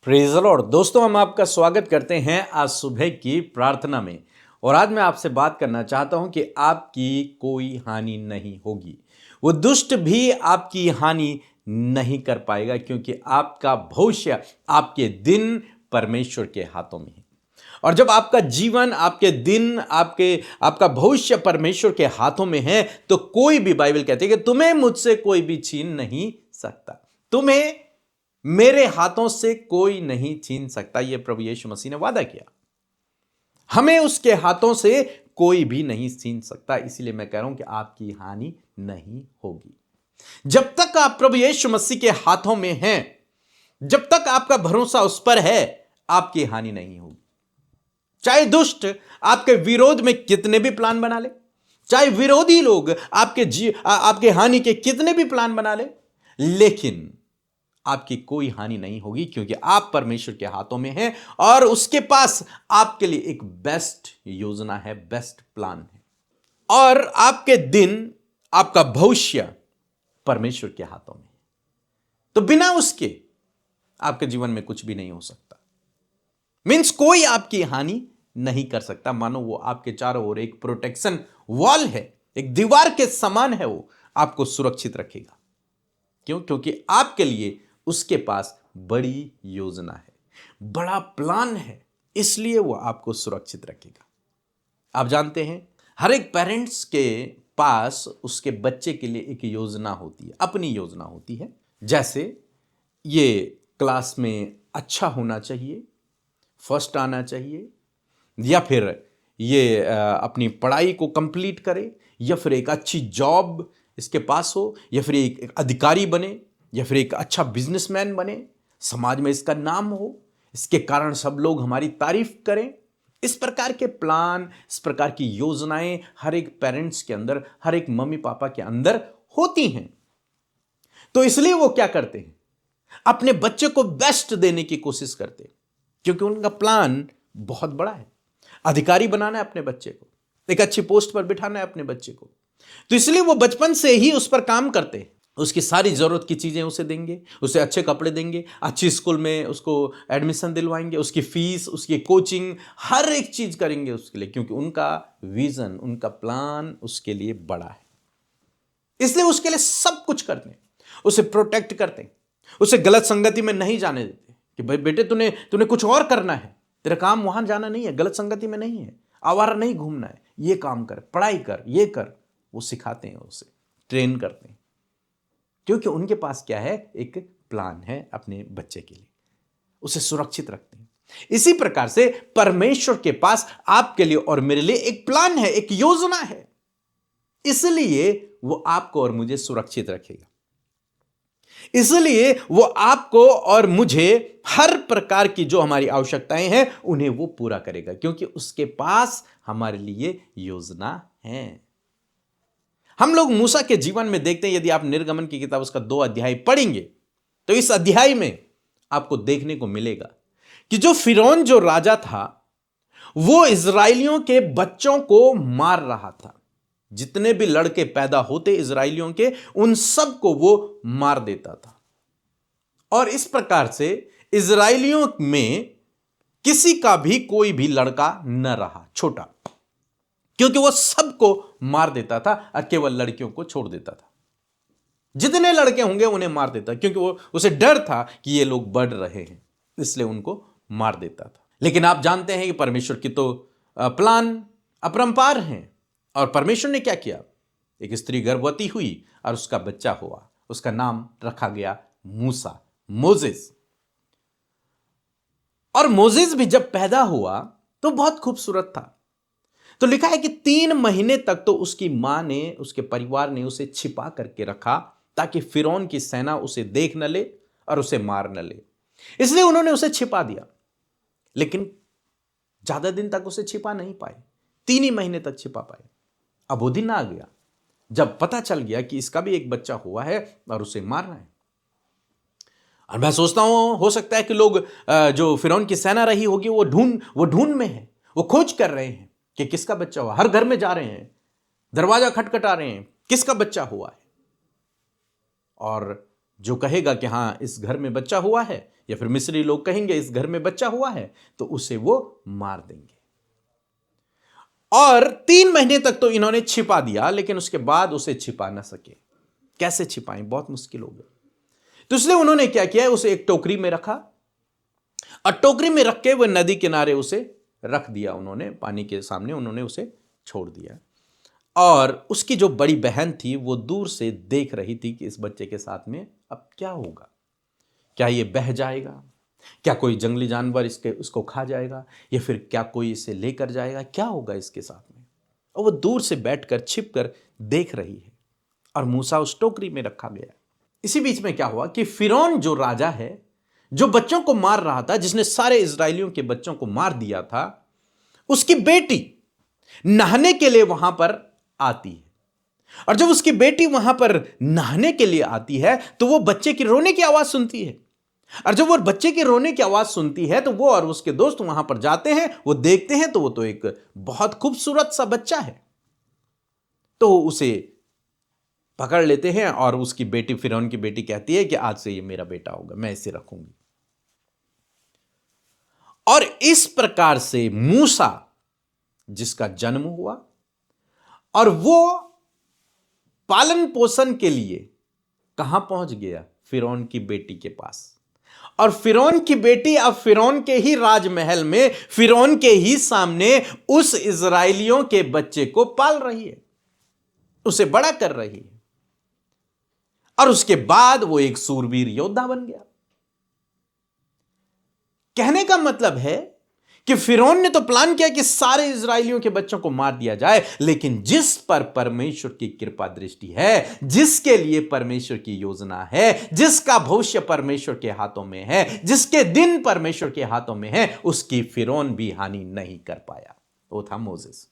Praise the Lord. दोस्तों, हम आपका स्वागत करते हैं आज सुबह की प्रार्थना में। और आज मैं आपसे बात करना चाहता हूं कि आपकी कोई हानि नहीं होगी। वो दुष्ट भी आपकी हानि नहीं कर पाएगा, क्योंकि आपका भविष्य, आपके दिन परमेश्वर के हाथों में है। और जब आपका जीवन, आपके दिन, आपका भविष्य परमेश्वर के हाथों में है, तो कोई भी, बाइबल कहती है कि तुम्हें मुझसे कोई भी छीन नहीं सकता। तुम्हें मेरे हाथों से कोई नहीं छीन सकता। यह प्रभु यीशु मसीह ने वादा किया। हमें उसके हाथों से कोई भी नहीं छीन सकता। इसीलिए मैं कह रहा हूं कि आपकी हानि नहीं होगी। जब तक आप प्रभु यीशु मसीह के हाथों में हैं, जब तक आपका भरोसा उस पर है, आपकी हानि नहीं होगी। चाहे दुष्ट आपके विरोध में कितने भी प्लान बना ले, चाहे विरोधी लोग आपके हानि के कितने भी प्लान बना ले, लेकिन आपकी कोई हानि नहीं होगी, क्योंकि आप परमेश्वर के हाथों में हैं और उसके पास आपके लिए एक बेस्ट योजना है, बेस्ट प्लान है। और आपके दिन, आपका भविष्य परमेश्वर के हाथों में है। तो बिना उसके आपके जीवन में कुछ भी नहीं हो सकता। मीन्स कोई आपकी हानि नहीं कर सकता। मानो वो आपके चारों ओर एक प्रोटेक्शन वॉल है, एक दीवार के समान है। वो आपको सुरक्षित रखेगा। क्यों? क्योंकि आपके लिए उसके पास बड़ी योजना है, बड़ा प्लान है, इसलिए वो आपको सुरक्षित रखेगा। आप जानते हैं, हर एक पेरेंट्स के पास उसके बच्चे के लिए एक योजना होती है, अपनी योजना होती है। जैसे ये क्लास में अच्छा होना चाहिए, फर्स्ट आना चाहिए, या फिर ये अपनी पढ़ाई को कंप्लीट करे, या फिर एक अच्छी जॉब इसके पास हो, या फिर एक अधिकारी बने, या फिर एक अच्छा बिजनेसमैन बने, समाज में इसका नाम हो, इसके कारण सब लोग हमारी तारीफ करें। इस प्रकार के प्लान, इस प्रकार की योजनाएं हर एक पेरेंट्स के अंदर, हर एक मम्मी पापा के अंदर होती हैं। तो इसलिए वो क्या करते हैं, अपने बच्चे को बेस्ट देने की कोशिश करते हैं, क्योंकि उनका प्लान बहुत बड़ा है। अधिकारी बनाना है अपने बच्चे को, एक अच्छी पोस्ट पर बिठाना है अपने बच्चे को। तो इसलिए वो बचपन से ही उस पर काम करते हैं। उसकी सारी जरूरत की चीजें उसे देंगे, उसे अच्छे कपड़े देंगे, अच्छी स्कूल में उसको एडमिशन दिलवाएंगे, उसकी फीस, उसकी कोचिंग, हर एक चीज करेंगे उसके लिए, क्योंकि उनका विजन, उनका प्लान उसके लिए बड़ा है। इसलिए उसके लिए सब कुछ करते हैं, उसे प्रोटेक्ट करते हैं, उसे गलत संगति में नहीं जाने देते कि भाई बेटे तूने कुछ और करना है, तेरा काम वहां जाना नहीं है, गलत संगति में नहीं है, आवारा नहीं घूमना है, ये काम कर, पढ़ाई कर, ये कर। वो सिखाते हैं, उसे ट्रेन करते हैं, क्योंकि उनके पास क्या है, एक प्लान है अपने बच्चे के लिए, उसे सुरक्षित रखते हैं। इसी प्रकार से परमेश्वर के पास आपके लिए और मेरे लिए एक प्लान है, एक योजना है। इसलिए वो आपको और मुझे सुरक्षित रखेगा। इसलिए वो आपको और मुझे हर प्रकार की जो हमारी आवश्यकताएं हैं उन्हें वो पूरा करेगा, क्योंकि उसके पास हमारे लिए योजना है। हम लोग मूसा के जीवन में देखते हैं, यदि आप निर्गमन की किताब उसका 2 अध्याय पढ़ेंगे, तो इस अध्याय में आपको देखने को मिलेगा कि जो फिरौन, जो राजा था, वो इजरायलियों के बच्चों को मार रहा था। जितने भी लड़के पैदा होते इजरायलियों के, उन सब को वो मार देता था। और इस प्रकार से इजरायलियों में किसी का भी कोई भी लड़का न रहा छोटा, क्योंकि वो सबको मार देता था और केवल लड़कियों को छोड़ देता था। जितने लड़के होंगे उन्हें मार देता, क्योंकि वो उसे डर था कि ये लोग बढ़ रहे हैं, इसलिए उनको मार देता था। लेकिन आप जानते हैं कि परमेश्वर की तो प्लान अपरंपार हैं। और परमेश्वर ने क्या किया, एक स्त्री गर्भवती हुई और उसका बच्चा हुआ, उसका नाम रखा गया मूसा, मोजेस। और मोजेस भी जब पैदा हुआ तो बहुत खूबसूरत था। तो लिखा है कि 3 महीने तक तो उसकी मां ने, उसके परिवार ने उसे छिपा करके रखा, ताकि फिरौन की सेना उसे देख न ले और उसे मार न ले। इसलिए उन्होंने उसे छिपा दिया। लेकिन ज्यादा दिन तक उसे छिपा नहीं पाए, 3 ही महीने तक छिपा पाए। अब वो दिन आ गया जब पता चल गया कि इसका भी एक बच्चा हुआ है और उसे मारना है। और मैं सोचता हूं, हो सकता है कि लोग, जो फिरौन की सेना रही होगी, वो ढूंढ में है, वो खोज कर रहे हैं कि किसका बच्चा हुआ। हर घर में जा रहे हैं, दरवाजा खटखटा रहे हैं, किसका बच्चा हुआ है। और जो कहेगा कि हां इस घर में बच्चा हुआ है, या फिर मिस्री लोग कहेंगे इस घर में बच्चा हुआ है, तो उसे वो मार देंगे। और 3 महीने तक तो इन्होंने छिपा दिया, लेकिन उसके बाद उसे छिपा ना सके। कैसे छिपाएं, बहुत मुश्किल हो गया। तो इसलिए उन्होंने क्या किया, उसे एक टोकरी में रखा और टोकरी में रख के वह नदी किनारे उसे रख दिया। उन्होंने पानी के सामने उन्होंने उसे छोड़ दिया। और उसकी जो बड़ी बहन थी वो दूर से देख रही थी कि इस बच्चे के साथ में अब क्या होगा। क्या ये बह जाएगा, क्या कोई जंगली जानवर उसको खा जाएगा, या फिर क्या कोई इसे लेकर जाएगा, क्या होगा इसके साथ में। और वो दूर से बैठकर छिपकर देख रही है और मूसा उस टोकरी में रखा गया। इसी बीच में क्या हुआ कि फिरौन जो राजा है, जो बच्चों को मार रहा था, जिसने सारे इजरायलियों के बच्चों को मार दिया था, उसकी बेटी नहाने के लिए वहां पर आती है। और जब उसकी बेटी वहां पर नहाने के लिए आती है तो वो बच्चे की रोने की आवाज सुनती है। और जब वो बच्चे के रोने की आवाज सुनती है तो वो और उसके दोस्त वहां पर जाते हैं, वो देखते हैं तो वो तो एक बहुत खूबसूरत सा बच्चा है। तो उसे पकड़ लेते हैं और उसकी बेटी, फिरौन की बेटी कहती है कि आज से ये मेरा बेटा होगा, मैं इसे रखूंगी। और इस प्रकार से मूसा जिसका जन्म हुआ और वो पालन पोषण के लिए कहां पहुंच गया, फिरौन की बेटी के पास। और फिरौन की बेटी अब फिरौन के ही राजमहल में, फिरौन के ही सामने उस इजराइलियों के बच्चे को पाल रही है, उसे बड़ा कर रही है। और उसके बाद वो एक सूरवीर योद्धा बन गया। कहने का मतलब है कि फिरौन ने तो प्लान किया कि सारे इजरायलियों के बच्चों को मार दिया जाए, लेकिन जिस पर परमेश्वर की कृपा दृष्टि है, जिसके लिए परमेश्वर की योजना है, जिसका भविष्य परमेश्वर के हाथों में है, जिसके दिन परमेश्वर के हाथों में है, उसकी फिरौन भी हानि नहीं कर पाया। वो था मोसेस।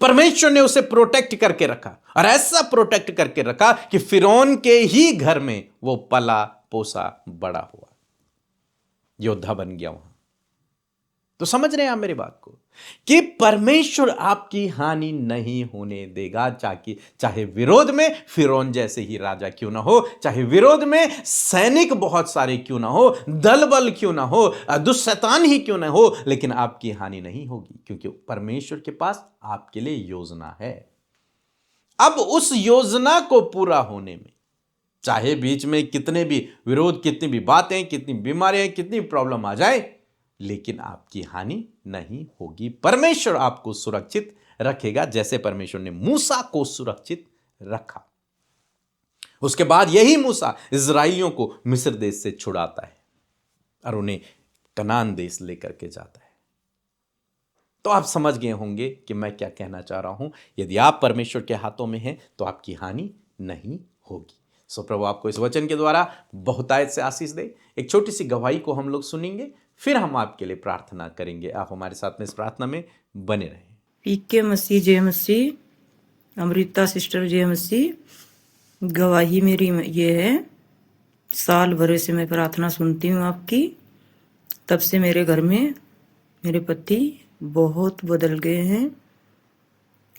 परमेश्वर ने उसे प्रोटेक्ट करके रखा, और ऐसा प्रोटेक्ट करके रखा कि फिरौन के ही घर में वो पला पोसा बड़ा हुआ, योद्धा बन गया वहां। तो समझ रहे हैं आप मेरी बात को, कि परमेश्वर आपकी हानि नहीं होने देगा। चाहे विरोध में फिरौन जैसे ही राजा क्यों ना हो, चाहे विरोध में सैनिक बहुत सारे क्यों ना हो, दल बल क्यों ना हो, दुष्शैतान ही क्यों ना हो, लेकिन आपकी हानि नहीं होगी, क्योंकि परमेश्वर के पास आपके लिए योजना है। अब उस योजना को पूरा होने में चाहे बीच में कितने भी विरोध, कितनी भी बातें, कितनी बीमारियां, कितनी प्रॉब्लम आ जाए, लेकिन आपकी हानि नहीं होगी। परमेश्वर आपको सुरक्षित रखेगा, जैसे परमेश्वर ने मूसा को सुरक्षित रखा। उसके बाद यही मूसा इजराइलियों को मिस्र देश से छुड़ाता है और उन्हें कनान देश लेकर के जाता है। तो आप समझ गए होंगे कि मैं क्या कहना चाह रहा हूं। यदि आप परमेश्वर के हाथों में हैं तो आपकी हानि नहीं होगी। सो प्रभु आपको इस वचन के द्वारा बहुतायत से आशीष दे। एक छोटी सी गवाही को हम लोग सुनेंगे, फिर हम आपके लिए प्रार्थना करेंगे। आप हमारे साथ में इस प्रार्थना में बने रहें। पीके मसीह, जय मसीह, अमृता सिस्टर जय मसीह। गवाही मेरी ये है, साल भर से मैं प्रार्थना सुनती हूँ आपकी, तब से मेरे घर में मेरे पति बहुत बदल गए हैं।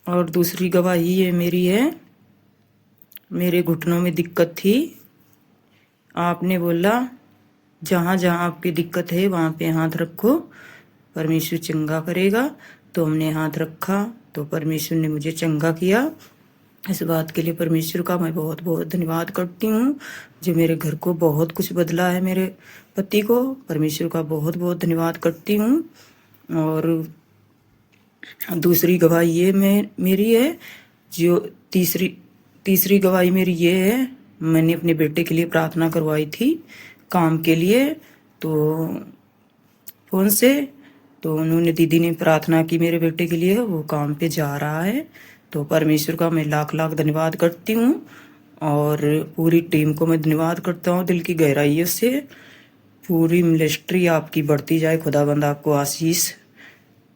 और दूसरी गवाही ये मेरी है, मेरे घुटनों में दिक्कत थी, आपने बोला जहाँ जहाँ आपकी दिक्कत है वहाँ पे हाथ रखो, परमेश्वर चंगा करेगा। तो हमने हाथ रखा तो परमेश्वर ने मुझे चंगा किया। इस बात के लिए परमेश्वर का मैं बहुत बहुत धन्यवाद करती हूँ, जो मेरे घर को बहुत कुछ बदला है। मेरे पति को परमेश्वर का बहुत बहुत धन्यवाद करती हूँ। और दूसरी गवाही ये मेरी है, जो तीसरी गवाही मेरी ये है, मैंने अपने बेटे के लिए प्रार्थना करवाई थी काम के लिए, तो फोन से, तो उन्होंने, दीदी ने प्रार्थना की मेरे बेटे के लिए, वो काम पे जा रहा है। तो परमेश्वर का मैं लाख लाख धन्यवाद करती हूँ, और पूरी टीम को मैं धन्यवाद करता हूँ दिल की गहराइयों से। पूरी मिनिस्ट्री आपकी बढ़ती जाए, खुदाबंद आपको आशीष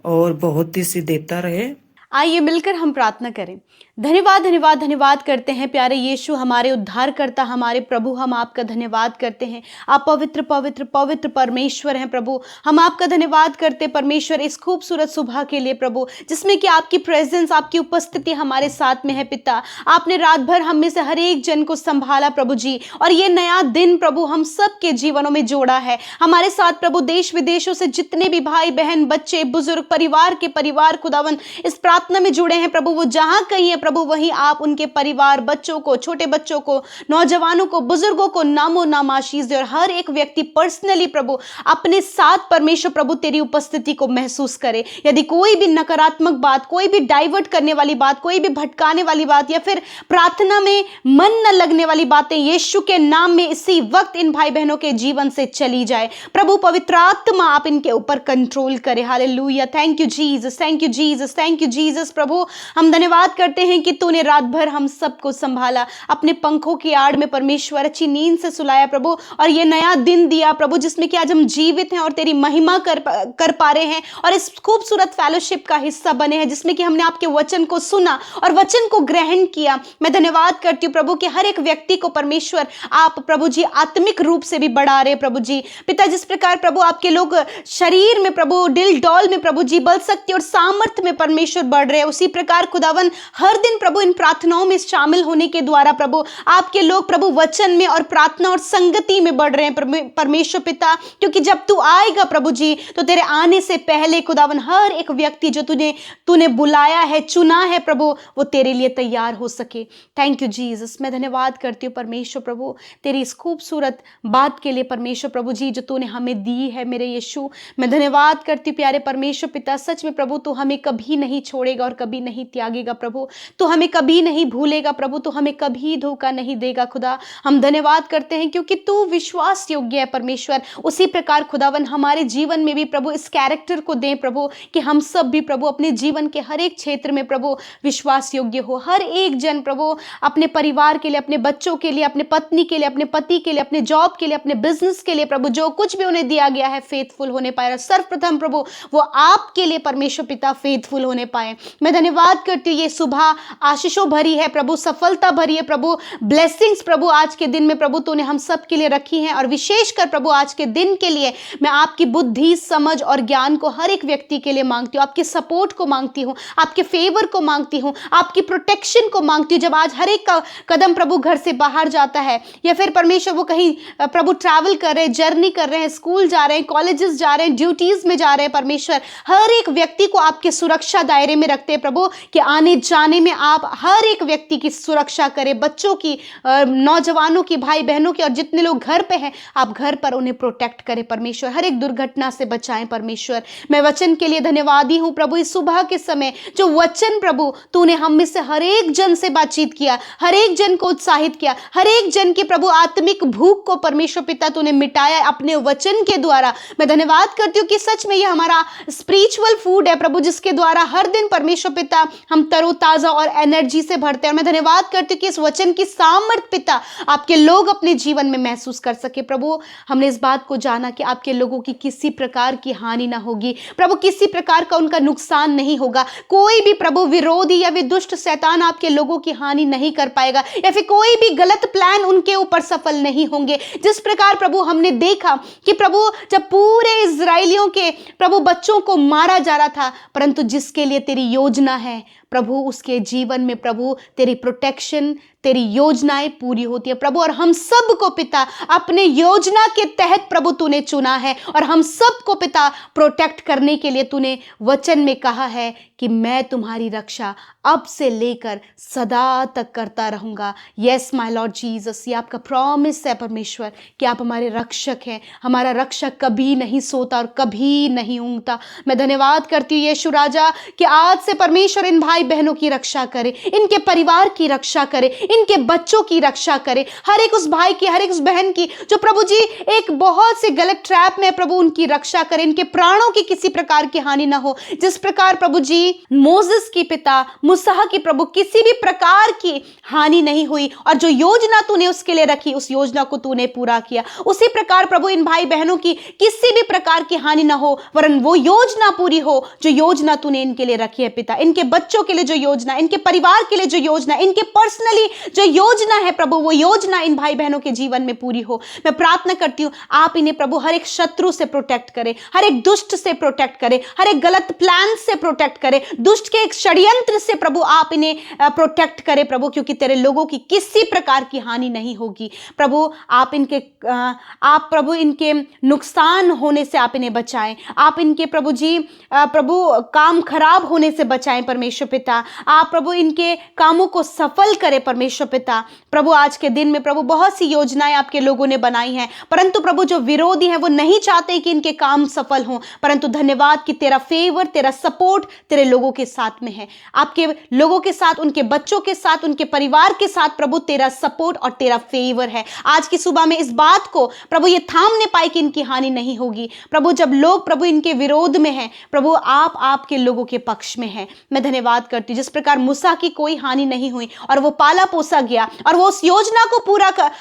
और बहुत ही से देता रहे। आइए मिलकर हम प्रार्थना करें। धन्यवाद धन्यवाद धन्यवाद करते हैं प्यारे यीशु, हमारे उद्धारकर्ता, हमारे प्रभु, हम आपका धन्यवाद करते हैं। आप पवित्र पवित्र पवित्र परमेश्वर हैं प्रभु। हम आपका धन्यवाद करते परमेश्वर इस खूबसूरत सुबह के लिए प्रभु, जिसमें कि आपकी प्रेजेंस, आपकी उपस्थिति हमारे साथ में है पिता। आपने रात भर हम में से हर एक जन को संभाला प्रभु जी, और ये नया दिन प्रभु हम सब के जीवनों में जोड़ा है। हमारे साथ प्रभु देश विदेशों से जितने भी भाई बहन, बच्चे, बुजुर्ग, परिवार के परिवार खुदावन इस प्रार्थना में जुड़े हैं प्रभु, वो जहां कहीं है प्रभु वहीं आप उनके परिवार, बच्चों को, छोटे बच्चों को, नौजवानों को, बुजुर्गों को नामो नाम आशीष दे, और हर एक व्यक्ति पर्सनली प्रभु अपने साथ परमेश्वर प्रभु तेरी उपस्थिति को महसूस करे। यदि कोई भी नकारात्मक बात, कोई भी डाइवर्ट करने वाली बात, कोई भी भटकाने वाली बात, या फिर प्रार्थना में मन न लगने वाली बातें, यीशु के नाम में इसी वक्त इन भाई बहनों के जीवन से चली जाए प्रभु। पवित्र आत्मा आप इनके ऊपर कंट्रोल करे। Hallelujah. Thank you Jesus, thank you Jesus, thank you Jesus. प्रभु हम धन्यवाद करते हैं कि तूने रात भर हम सबको संभाला, अपने पंखों की आड़ में परमेश्वर अच्छी नींद से सुलाया प्रभु, और ये नया दिन दिया प्रभु जिसमें कि आज हम जीवित हैं और तेरी महिमा कर पा रहे हैं, और इस खूबसूरत फेलोशिप का हिस्सा बने हैं जिसमें कि हमने आपके वचन को सुना और वचन को ग्रहण किया। मैं धन्यवाद करती हूँ प्रभु कि हर एक व्यक्ति को परमेश्वर आप प्रभु जी आत्मिक रूप से भी बढ़ा रहे प्रभु जी। पिता जिस प्रकार प्रभु आपके लोग शरीर में प्रभु, दिल डौल में प्रभु जी बल, शक्ति और सामर्थ्य में परमेश्वर बढ़ रहे हैं, उसी प्रकार खुदावन हर दिन प्रभु इन प्रार्थनाओं में शामिल होने के द्वारा प्रभु आपके लोग प्रभु वचन में और प्रार्थना और संगति में बढ़ रहे हैं परमेश्वर पिता। क्योंकि जब तू आएगा प्रभु जी तो तेरे आने से पहले खुदावन हर एक व्यक्ति जो तूने बुलाया है, चुना है प्रभु, वो तेरे लिए तैयार हो सके। Thank you Jesus. मैं धन्यवाद करती हूँ परमेश्वर प्रभु तेरी इस खूबसूरत बात के लिए परमेश्वर प्रभु जी जो तूने हमें दी है मेरे यीशु। मैं धन्यवाद करती हूँ प्यारे परमेश्वर पिता, सच में प्रभु तू हमें कभी नहीं छोड़ेगा और कभी नहीं त्यागेगा प्रभु, तू हमें कभी नहीं भूलेगा प्रभु, तू हमें कभी धोखा नहीं देगा खुदा। हम धन्यवाद करते हैं क्योंकि तू विश्वास योग्य है परमेश्वर। उसी प्रकार खुदावन हमारे जीवन में भी प्रभु इस कैरेक्टर को दें प्रभु कि हम सब भी प्रभु अपने जीवन के हर एक क्षेत्र में प्रभु विश्वास योग्य हो। हर एक जन प्रभु अपने परिवार के लिए, अपने बच्चों के लिए, अपने पत्नी के लिए, अपने पति के लिए, अपने जॉब के लिए, अपने बिजनेस के लिए प्रभु जो कुछ भी उन्हें दिया गया है फेथफुल होने पाए। सर्वप्रथम प्रभु वो आपके लिए परमेश्वर पिता फेथफुल होने पाए। मैं धन्यवाद करती हूँ ये सुबह आशीषों भरी है प्रभु, सफलता भरी है प्रभु, ब्लेसिंग्स प्रभु आज के दिन में प्रभु तूने हम सब के लिए रखी हैं। और विशेषकर प्रभु आज के दिन के लिए मैं आपकी बुद्धि, समझ और ज्ञान को हर एक व्यक्ति के लिए मांगती हूँ, आपके सपोर्ट को मांगती हूँ, आपके फेवर को मांगती हूँ, आपकी प्रोटेक्शन को मांगती हूँ। जब आज हर एक कदम प्रभु घर से बाहर जाता है या फिर परमेश्वर वो कहीं प्रभु ट्रैवल कर रहे हैं, जर्नी कर रहे हैं, स्कूल जा रहे हैं, कॉलेजेस जा रहे हैं, ड्यूटीज में जा रहे हैं परमेश्वर, हर एक व्यक्ति को आपके सुरक्षा दायरे में रखते हैं प्रभु कि आने जाने में आप हर एक व्यक्ति की सुरक्षा करें, बच्चों की, नौजवानों की, भाई बहनों की, और जितने लोग घर पे हैं आप घर पर उन्हें प्रोटेक्ट करें परमेश्वर, हर एक दुर्घटना से बचाएं परमेश्वर। मैं वचन के लिए धन्यवादी हूं प्रभु इस सुबह के समय जो वचन प्रभु तूने हम में से हर एक जन से बातचीत किया, हर एक जन को उत्साहित किया, हर एक जन की प्रभु आत्मिक भूख को परमेश्वर पिता तूने मिटाया अपने वचन के द्वारा। मैं धन्यवाद करती हूँ कि सच में यह हमारा स्पिरिचुअल फूड है प्रभु जिसके द्वारा हर दिन परमेश्वर पिता हम तरोताजा और एनर्जी से भरते हैं। और मैं धन्यवाद करती हूँ कि इस वचन की सामर्थ पिता आपके लोग अपने जीवन में महसूस कर सके प्रभु। हमने इस बात को जाना कि आपके लोगों की किसी प्रकार की हानि ना होगी प्रभु, किसी प्रकार का उनका नुकसान नहीं होगा, कोई भी प्रभु विरोधी या भी दुष्ट शैतान आपके लोगों की हानि नहीं कर पाएगा, या फिर कोई भी गलत प्लान उनके ऊपर सफल नहीं होंगे। जिस प्रकार प्रभु हमने देखा कि प्रभु जब पूरे इजरायलियों के प्रभु बच्चों को मारा जा रहा था, परंतु जिसके लिए तेरी योजना है प्रभु उसके जीवन में प्रभु तेरी प्रोटेक्शन, तेरी योजनाएं पूरी होती है प्रभु। और हम सब को पिता अपने योजना के तहत प्रभु तूने चुना है, और हम सब को पिता प्रोटेक्ट करने के लिए तूने वचन में कहा है कि मैं तुम्हारी रक्षा अब से लेकर सदा तक करता रहूंगा। यस माय लॉर्ड जीसस, ये आपका प्रॉमिस है परमेश्वर कि आप हमारे रक्षक हैं। हमारा रक्षक कभी नहीं सोता और कभी नहीं ऊँगता। मैं धन्यवाद करती हूँ यीशु राजा कि आज से परमेश्वर इन भाई भाई बहनों की रक्षा करे, इनके परिवार की रक्षा करे, इनके बच्चों की रक्षा करे, हर एक उस भाई की, हर एक उस बहन की जो प्रभु जी एक बहुत से गलत ट्रैप में, प्रभु उनकी रक्षा करे, इनके प्राणों की किसी प्रकार की हानि ना हो। जिस प्रकार प्रभु जी मोसेस की पिता मूसा की प्रभु किसी भी प्रकार की हानि नहीं हुई, और जो योजना तूने उसके लिए रखी उस योजना को तूने पूरा किया, उसी प्रकार प्रभु इन भाई बहनों की किसी भी प्रकार की हानि ना हो, वरन वो योजना पूरी हो जो योजना तूने इनके लिए रखी है पिता। इनके बच्चों के लिए जो योजना, इनके परिवार के लिए जो योजना, इनके पर्सनली जो योजना है प्रभु, वो योजना इन भाई बहनों के जीवन में पूरी हो। मैं प्रार्थना करती हूं आप इन्हें प्रभु हर एक शत्रु से प्रोटेक्ट करें, हर एक दुष्ट से प्रोटेक्ट करें, हर एक गलत प्लान से प्रोटेक्ट करें, दुष्ट के एक षड्यंत्र से प्रभु आप इन्हें प्रोटेक्ट करें प्रभु, क्योंकि तेरे लोगों की किसी प्रकार की हानि नहीं होगी प्रभु। आप प्रभु इनके नुकसान होने से आप इन्हें बचाएं, आप इनके प्रभु जी प्रभु काम खराब होने से बचाएं परमेश्वर पिता। आप प्रभु इनके कामों को सफल करें परमेश्वर पिता। प्रभु आज के दिन में प्रभु बहुत सी योजनाएं आपके लोगों ने बनाई हैं, परंतु प्रभु जो विरोधी हैं वो नहीं चाहते कि इनके काम सफल हों, परंतु धन्यवाद कि तेरा फेवर, तेरा सपोर्ट तेरे लोगों के साथ में है। आपके लोगों के साथ, उनके बच्चों के साथ, उनके परिवार के साथ प्रभु तेरा सपोर्ट और तेरा फेवर है। आज की सुबह में इस बात को प्रभु ये थामने पाए कि इनकी हानि नहीं होगी प्रभु। जब लोग प्रभु इनके विरोध में हैं प्रभु, आप आपके लोगों के पक्ष में हैं। मैं धन्यवाद करती हूं जिस प्रकार मूसा की कोई हानि नहीं हुई और वो पाला पोसा गया और वो उस योजना को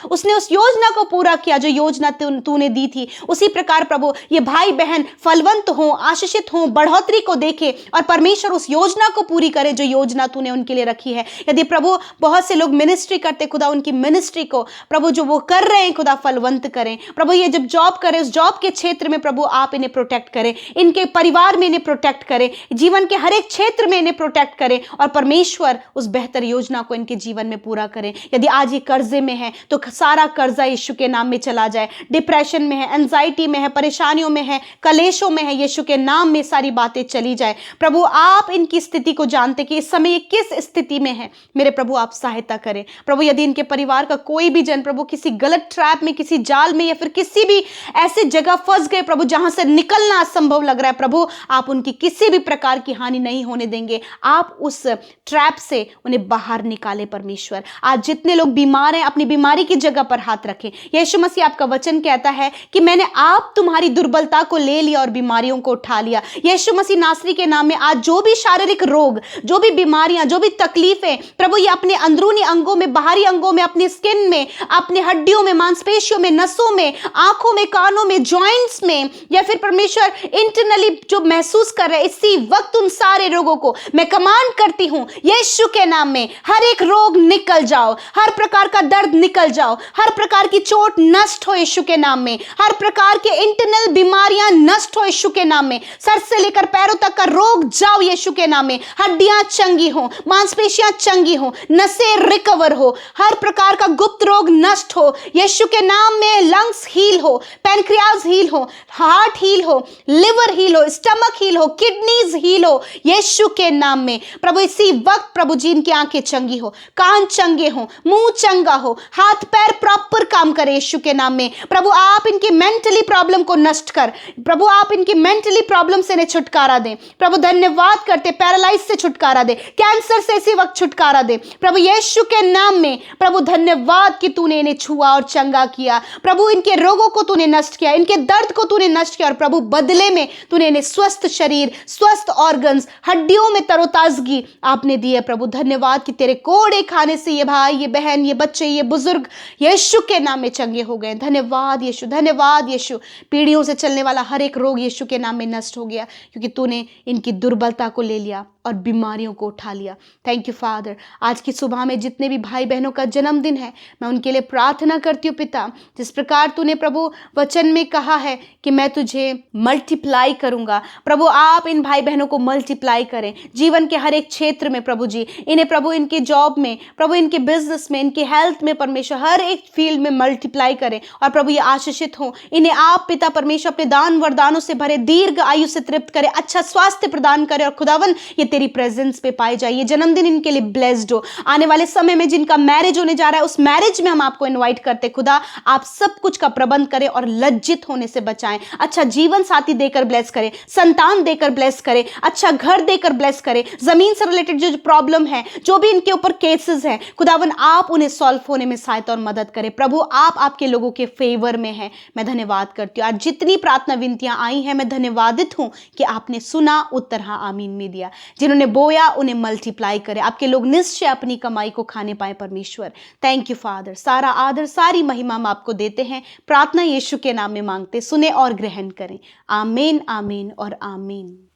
उसने उस योजना को पूरा किया जो योजना तूने दी थी, उसी प्रकार प्रभु ये भाई बहन फलवंत हों, आशीषित हों, बढ़ोतरी को देखें और परमेश्वर उस योजना को पूरी करे जो योजना तूने उनके लिए रखी है। यदि प्रभु बहुत से लोग मिनिस्ट्री करते खुदा, उनकी मिनिस्ट्री को प्रभु जो वो कर रहे हैं खुदा फलवंत करें प्रभु। ये जब जॉब करें उस जॉब के क्षेत्र में प्रभु आप इन्हें प्रोटेक्ट करें, इनके परिवार में इन्हें प्रोटेक्ट करें, जीवन के हर एक क्षेत्र में इन्हें प्रोटेक्ट करें और परमेश्वर उस बेहतर योजना को इनके जीवन में पूरा करें। यदि आज ये कर्जे में है तो सारा कर्जा यीशु के नाम में चला जाए। डिप्रेशन में है, एंजाइटी में है, परेशानियों में है, कलेशों में है, यीशु के नाम में सारी बातें चली जाए। प्रभु आप इनकी स्थिति को जानते कि इस समय ये किस स्थिति में है, मेरे प्रभु आप सहायता करें प्रभु। यदि इनके परिवार का कोई भी जन प्रभु किसी गलत ट्रैप में, किसी जाल में या फिर किसी भी ऐसी जगह फंस गए प्रभु जहां से निकलना असंभव लग रहा है प्रभु, आप उनकी किसी भी प्रकार की हानि नहीं होने देंगे। आप उस ट्रैप से उन्हें बाहर निकाले परमेश्वर। आज जितने लोग बीमार हैं अपनी बीमारी की जगह पर हाथ रखें। यीशु मसीह आपका वचन कहता है कि मैंने आप तुम्हारी दुर्बलता को ले लिया और बीमारियों को उठा लिया। यीशु मसीह नासरी के नाम में आज जो भी शारीरिक रोग, जो भी बीमारियां, जो भी तकलीफें प्रभु ये अपने अंदरूनी अंगों में, बाहरी अंगों में, अपने स्किन में, अपने हड्डियों में, मांसपेशियों में, नसों में, आंखों में, कानों में, जॉइंट्स में या फिर परमेश्वर इंटरनली जो महसूस कर रहे, इसी वक्त उन सारे रोगों को मैं कमांड करती हूं यीशु के नाम में। हर एक रोग निकल जाओ, हर प्रकार का दर्द निकल जाओ, हर प्रकार की चोट नष्ट हो यीशु के नाम में, हर प्रकार के इंटरनल बीमारियां नष्ट हो यीशु के नाम में। सर से लेकर पैरों तक का रोग जाओ यीशु के नाम में। हड्डियां चंगी हो, मांसपेशियां चंगी हो, नसें रिकवर हो, हर प्रकार का गुप्त रोग नष्ट हो यीशु के नाम में। लंग्स हील हो, पैनक्रियाज हील हो, हार्ट हील हो, लिवर हील हो, स्टमक हील हो, किडनीज हील हो यीशु के नाम में प्रभु। इसी वक्त प्रभु जी इनकी आंखें चंगी हो, कान चंगे हो, मुंह चंगा हो, हाथ पैर प्रॉपर काम करे यीशु के नाम में प्रभु। आप इनकी मेंटली प्रॉब्लम को नष्ट कर प्रभु, आप इनकी मेंटली प्रॉब्लम से छुटकारा दें प्रभु। धन्यवाद करते, पैरालाइज से छुटकारा दे, कैंसर से इसी वक्त छुटकारा दे प्रभु यीशु के नाम में प्रभु। धन्यवाद कि तूने इन्हें छुआ और चंगा किया प्रभु, इनके रोगों को तूने नष्ट किया, इनके दर्द को तूने नष्ट किया और प्रभु बदले में तूने इन्हें स्वस्थ शरीर, स्वस्थ ऑर्गन्स, हड्डियों में तरोताजगी आपने दी है प्रभु। धन्यवाद कि तेरे कोड़े खाने से ये भाई, ये बहन, ये बच्चे, ये बुजुर्ग यीशु के नाम में चंगे हो गए। धन्यवाद यीशु, धन्यवाद यीशु। पीढ़ियों से चलने वाला हर एक रोग यीशु के नाम में नष्ट हो गया क्योंकि तूने इनकी दुर्बलता को ले लिया और बीमारियों को उठा लिया। Thank you father. आज की सुबह में जितने भी भाई बहनों का जन्मदिन है मैं उनके लिए प्रार्थना करती हूँ पिता, जिस प्रकार तूने प्रभु वचन में कहा है कि मैं तुझे मल्टीप्लाई करूंगा प्रभु, आप इन भाई बहनों को मल्टीप्लाई करें जीवन के हर एक क्षेत्र में प्रभु जी। इन्हें प्रभु इनके जॉब में प्रभु, इनके बिजनेस में, इनके हेल्थ में परमेश्वर हर एक फील्ड में मल्टीप्लाई करें और प्रभु ये आशीषित हो। इन्हें आप पिता परमेश्वर अपने दान वरदानों से भरे, दीर्घ आयु से तृप्त करे, अच्छा स्वास्थ्य प्रदान करे और खुदावन ये तेरी प्रेजेंस पे पाए जाइए। जन्मदिन इनके लिए ब्लेस्ड हो। आने वाले समय में जिनका मैरिज होने जा रहा है उस मैरिज में हम आपको इनवाइट करते खुदा, आप सब कुछ का प्रबंध करें और लज्जित होने से बचाएं। अच्छा जीवन साथी देकर ब्लेस करें, संतान देकर ब्लेस करें, अच्छा घर देकर ब्लेस करें, जमीन से रिलेटेड जो प्रॉब्लम है, जो भी इनके ऊपर केसेस हैं, खुदावन आप उन्हें सॉल्व होने में सहायता और मदद करें। प्रभु आप आपके लोगों के फेवर में हैं। मैं धन्यवाद करती हूँ। आज जितनी प्रार्थना विनतियां आई हैं, मैं धन्यवादित हूँ कि आपने सुना, उत्तर हाँ आमीन में दिया। जिन्होंने बोया उन्हें मल्टीप्लाई करे, आपके लोग निश्चय अपनी कमाई को खाने पाए। परमेश्वर थैंक यू फादर। सारा आदर सारी महिमा हम आपको देते हैं। प्रार्थना यीशु के नाम में मांगते, सुने और ग्रहण करें। आमीन आमीन और आमीन।